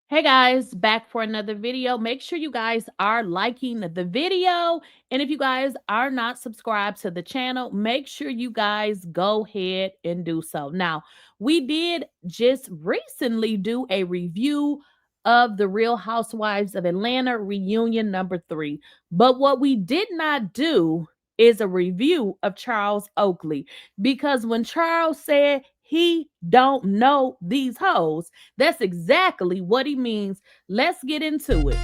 Hey guys, back for another video. Make sure you guys are liking the video. And if you guys are not subscribed to the channel, make sure you guys go ahead and do so. Now, we did just recently do a review of the Real Housewives of Atlanta reunion number 3. But what we did not do is a review of Charles Oakley, because when Charles said he don't know these hoes, that's exactly what he means. Let's get into it.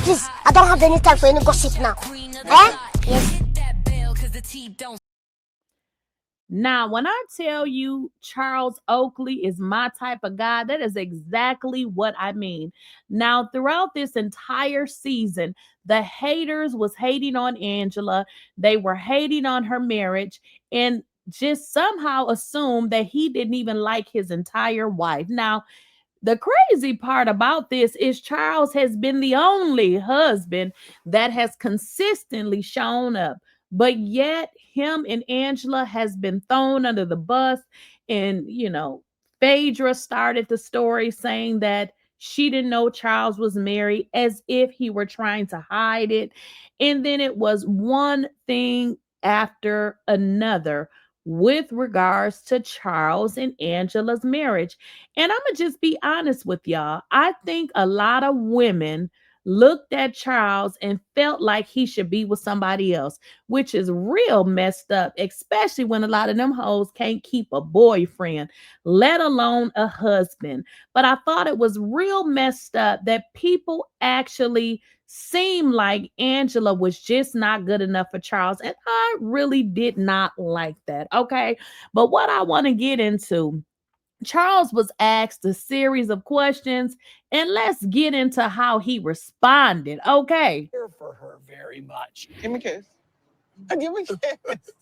Please, I don't have any time for any gossip now. Eh? Yes. Now, when I tell you Charles Oakley is my type of guy, that is exactly what I mean. Now, throughout this entire season, the haters was hating on Angela. They were hating on her marriage and just somehow assumed that he didn't even like his entire wife. Now, the crazy part about this is Charles has been the only husband that has consistently shown up. But yet him and Angela has been thrown under the bus. And, Phaedra started the story saying that she didn't know Charles was married, as if he were trying to hide it. And then it was one thing after another with regards to Charles and Angela's marriage. And I'm going to just be honest with y'all. I think a lot of women looked at Charles and felt like he should be with somebody else, which is real messed up, especially when a lot of them hoes can't keep a boyfriend, let alone a husband. But I thought it was real messed up that people actually seemed like Angela was just not good enough for Charles. And I really did not like that. Okay. But what I want to get into, Charles was asked a series of questions, and let's get into how he responded. Okay. Care for her very much. Give me a kiss. Give me a kiss.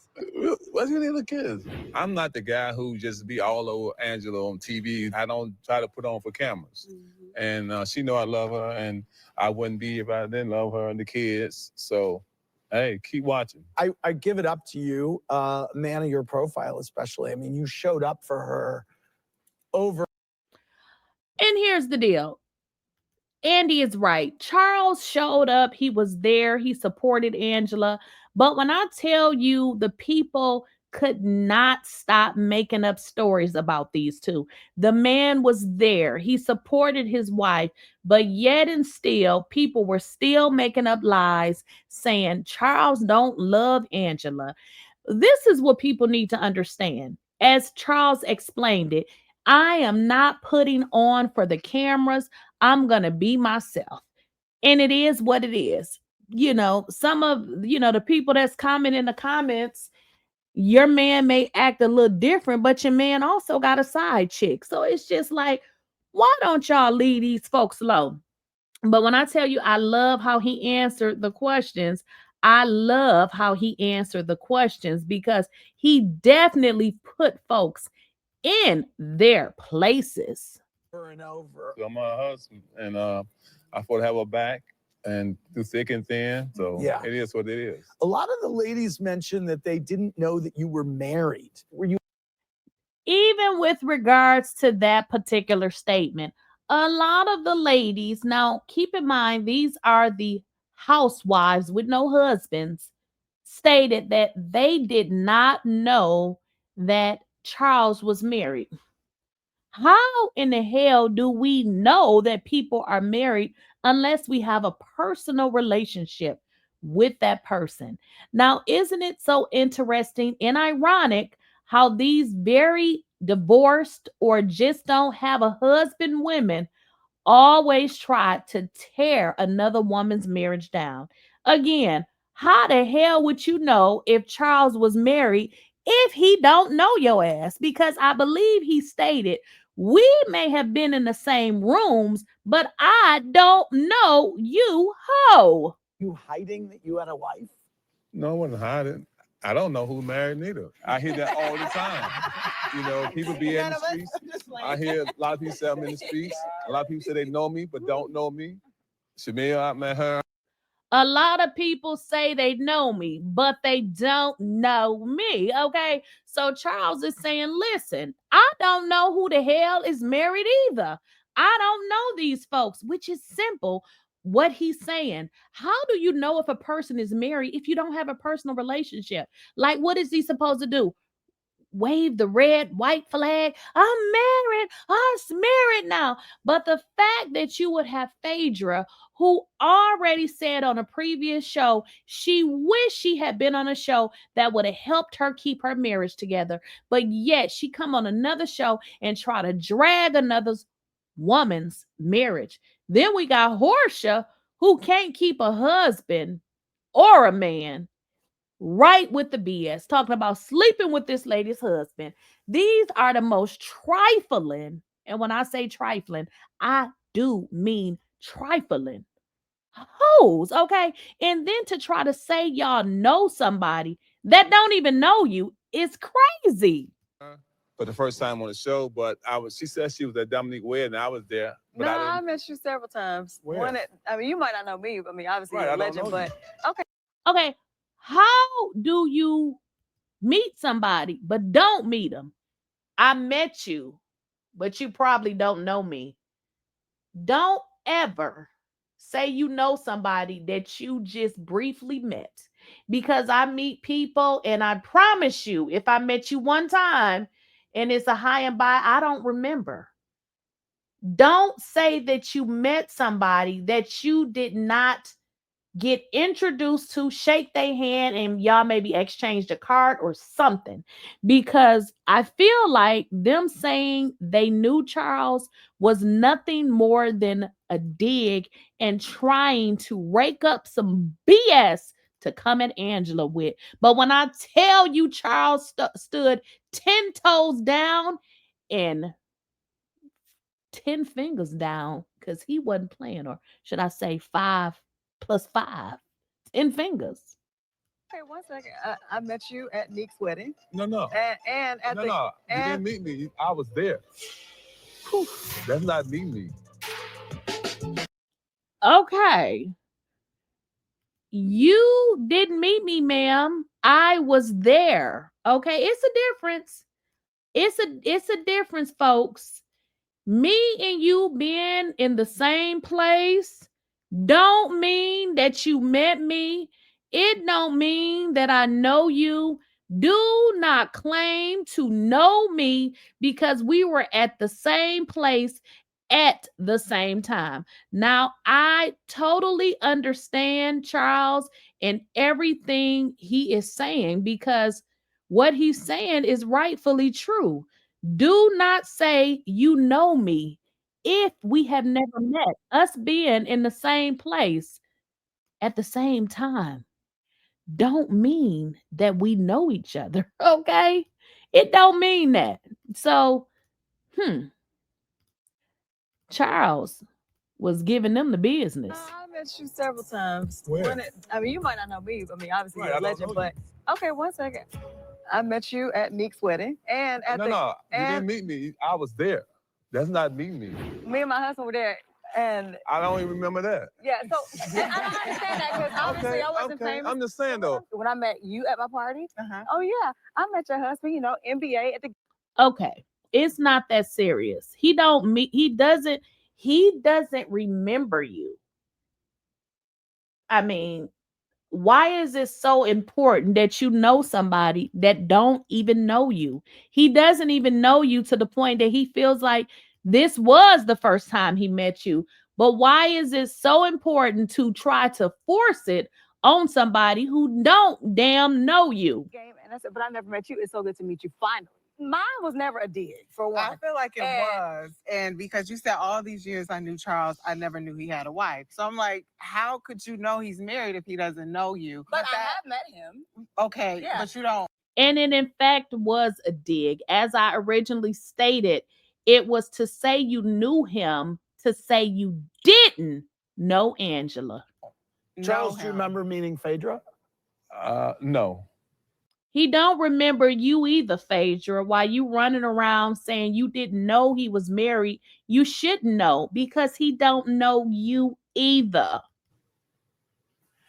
What's your little kiss? I'm not the guy who just be all over Angela on TV. I don't try to put on for cameras. And she know I love her, and I wouldn't be if I didn't love her and the kids. So, hey, keep watching. I give it up to you, man of your profile especially. I mean, you showed up for her over. And here's the deal. Andy is right. Charles showed up. He was there. He supported Angela. But when I tell you, the people could not stop making up stories about these two. The man was there. He supported his wife. But yet and still, people were still making up lies saying Charles don't love Angela. This is what people need to understand. As Charles explained it, I am not putting on for the cameras. I'm going to be myself. And it is what it is. Some of, the people that's commenting in the comments, your man may act a little different, but your man also got a side chick. So it's just like, why don't y'all leave these folks alone? But when I tell you, I love how he answered the questions. I love how he answered the questions because he definitely put folks in their places. Over and over. So I'm her husband, and I fought to have her back and through thick and thin. So Yeah. It is what it is. A lot of the ladies mentioned that they didn't know that you were married. Were you? Even with regards to that particular statement, a lot of the ladies, now keep in mind, these are the housewives with no husbands, stated that they did not know that Charles was married. How in the hell do we know that people are married unless we have a personal relationship with that person? Now, isn't it so interesting and ironic how these very divorced or just don't have a husband women always try to tear another woman's marriage down? Again, how the hell would you know if Charles was married if he don't know your ass? Because I believe he stated, we may have been in the same rooms, but I don't know you, ho. You hiding that you had a wife? No, I wasn't hiding. I don't know who's married neither. I hear that all the time. People be in the streets. I hear a lot of people say I'm in the streets. A lot of people say they know me, but don't know me. Shamil, I met her. A lot of people say they know me, but they don't know me. Okay. So Charles is saying, listen, I don't know who the hell is married either. I don't know these folks, which is simple. What he's saying, how do you know if a person is married if you don't have a personal relationship? Like, what is he supposed to do? Wave the red, white flag. I'm married. I'm married now. But the fact that you would have Phaedra, who already said on a previous show, she wished she had been on a show that would have helped her keep her marriage together. But yet she come on another show and try to drag another woman's marriage. Then we got Portia, who can't keep a husband or a man right with the BS, talking about sleeping with this lady's husband. These are the most trifling, and when I say trifling, I do mean trifling hoes, okay? And then to try to say y'all know somebody that don't even know you is crazy. For the first time on the show, but she said she was at Dominique wedding, and I was there. But No, I met you several times. Where? I mean, you might not know me. I mean, obviously Right, you're I a don't legend, know but okay. Okay, how do you meet somebody but don't meet them? I met you, but you probably don't know me. Don't ever say you know somebody that you just briefly met, because I meet people and I promise you, if I met you one time and it's a high and by, I don't remember. Don't say that you met somebody that you did not get introduced to, shake their hand, and y'all maybe exchanged a card or something. Because I feel like them saying they knew Charles was nothing more than a dig and trying to rake up some BS to come at Angela with. But when I tell you Charles stood 10 toes down and 10 fingers down, because he wasn't playing, or should I say 5 plus 5. 10 fingers. Okay, 1 second. I met you at Nick's wedding. No. And at No, the no. You and didn't meet me. I was there. Whew. That's not me. Okay. You didn't meet me, ma'am. I was there. Okay. It's a difference. It's a difference, folks. Me and you being in the same place don't mean that you met me. It don't mean that I know you. Do not claim to know me because we were at the same place at the same time. Now, I totally understand Charles and everything he is saying, because what he's saying is rightfully true. Do not say you know me if we have never met. Us being in the same place at the same time don't mean that we know each other, okay? It don't mean that. So, Charles was giving them the business. I met you several times. Where? I mean, you might not know me. I mean, obviously Right, you're a I don't legend, know but okay, 1 second. I met you at Nick's wedding, and at No. You didn't meet me. I was there. That's not me. me and my husband were there, and I don't even remember that. yeah. So and I don't understand that because obviously I wasn't famous. I'm just saying though. When I met you at my party, oh yeah, I met your husband. You know, NBA at the. Okay. It's not that serious. He doesn't remember you. I mean, why is it so important that you know somebody that don't even know you? He doesn't even know you to the point that he feels like this was the first time he met you. But why is it so important to try to force it on somebody who don't damn know you? Game, and I said, but I never met you. It's so good to meet you finally. Mine was never a dig, for one. I feel like it was. And because you said all these years I knew Charles, I never knew he had a wife. So I'm like, how could you know he's married if he doesn't know you? But I have met him. Okay, Yeah. but you don't. And it, in fact, was a dig. As I originally stated, it was to say you knew him, to say you didn't know Angela. Charles, do you remember meeting Phaedra? No. He don't remember you either, Phaedra. While you running around saying you didn't know he was married, you shouldn't know because he don't know you either.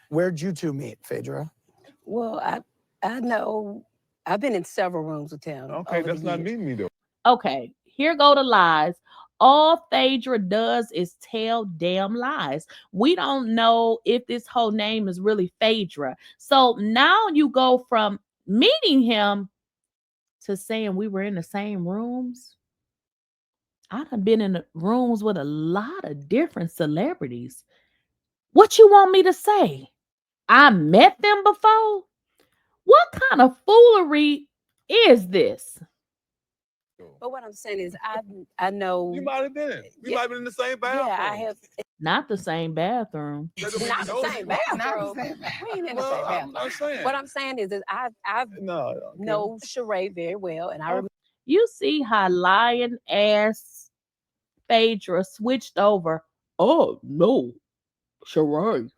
Where'd you two meet, Phaedra? Well, I know I've been in several rooms with him. Okay, that's not meeting me though. Okay, here go the lies. All Phaedra does is tell damn lies. We don't know if this whole name is really Phaedra. So now you go from meeting him to saying we were in the same rooms. I've been in the rooms with a lot of different celebrities. What you want me to say? I met them before? What kind of foolery is this? But what I'm saying is, I know. You might have been. We Yeah. might have been in the same bathroom. Yeah, I have. Not the same bathroom. Not the same bathroom. We ain't in the same bathroom. I'm saying. What I'm saying is I've know Sheree very well, and I remember. You see how lying ass Phaedra switched over. Oh no, Sheree.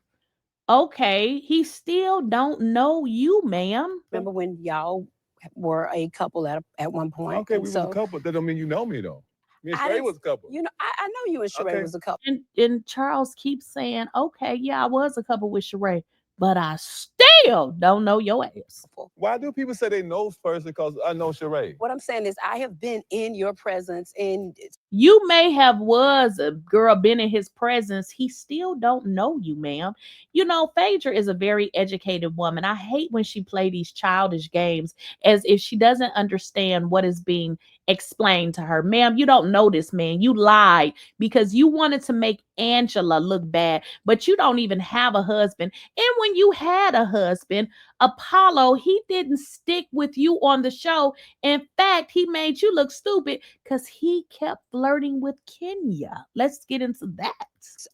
Okay, he still don't know you, ma'am. Remember when y'all were a couple at one point? Okay, we was a couple. That don't mean you know me though. Me and Sheree was a couple. You know, I know you and Sheree was a couple. And Charles keeps saying, okay, yeah, I was a couple with Sheree, but I still don't know your ass. Why do people say they know first? Because I know Sheree. What I'm saying is I have been in your presence, and you may have was a girl been in his presence. He still don't know you, ma'am. You know, Phaedra is a very educated woman. I hate when she play these childish games as if she doesn't understand what is being explained to her. Ma'am, you don't know this man. You lied because you wanted to make Angela look bad, but you don't even have a husband. And when you had a husband, Apollo, he didn't stick with you on the show. In fact, he made you look stupid because he kept flirting with Kenya. Let's get into that.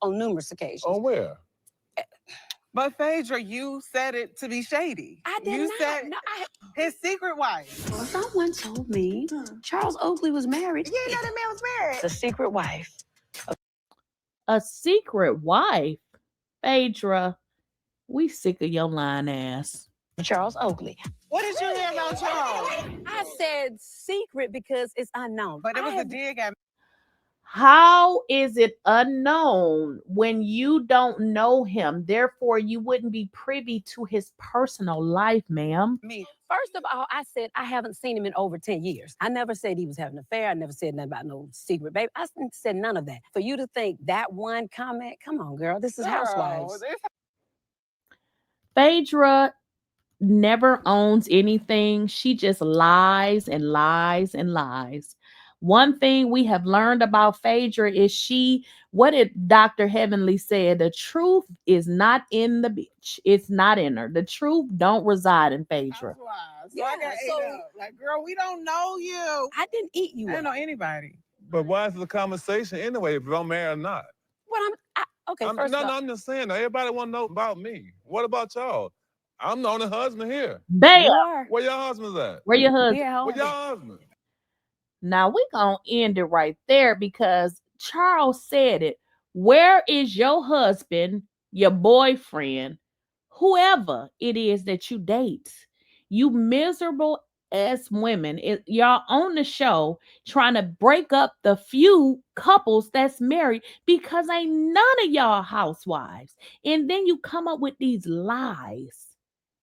On numerous occasions. On where? But Phaedra, you said it to be shady. I did you not. Said no, his secret wife. Well, someone told me Charles Oakley was married. You didn't know that man was married. It's a secret wife. A secret wife? Phaedra, we sick of your lying ass. Charles Oakley. What did you hear about Charles? I said secret because it's unknown. But it was a dig at me. How is it unknown when you don't know him? Therefore, you wouldn't be privy to his personal life, ma'am. Me. First of all, I said I haven't seen him in over 10 years. I never said he was having an affair. I never said nothing about no secret baby. I said none of that. For you to think that one comment, come on, girl, this is Housewives. Phaedra never owns anything. She just lies and lies and lies. One thing we have learned about Phaedra is what did Dr. Heavenly say? The truth is not in the bitch. It's not in her. The truth don't reside in Phaedra. Yeah, I got ate up. Like, girl, we don't know you. I didn't eat you. I don't know anybody. But why is the conversation anyway if I'm married or not? Well, okay, first of all. I'm just saying, everybody want to know about me. What about y'all? I'm the only husband here. Bam! Where your husband's at? Where your husband? Where your husband? Now we're going to end it right there because Charles said it. Where is your husband, your boyfriend, whoever it is that you date? You miserable ass women. Y'all on the show trying to break up the few couples that's married because ain't none of y'all housewives. And then you come up with these lies.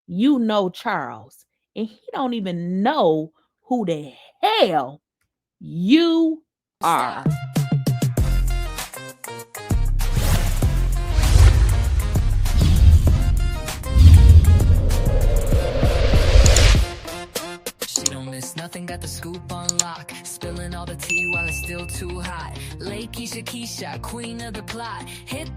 You know Charles, and he don't even know who the hell you are. She don't miss nothing, got the scoop on lock. Spilling all the tea while it's still too hot. Lakeysha Keysha, queen of the plot. Hit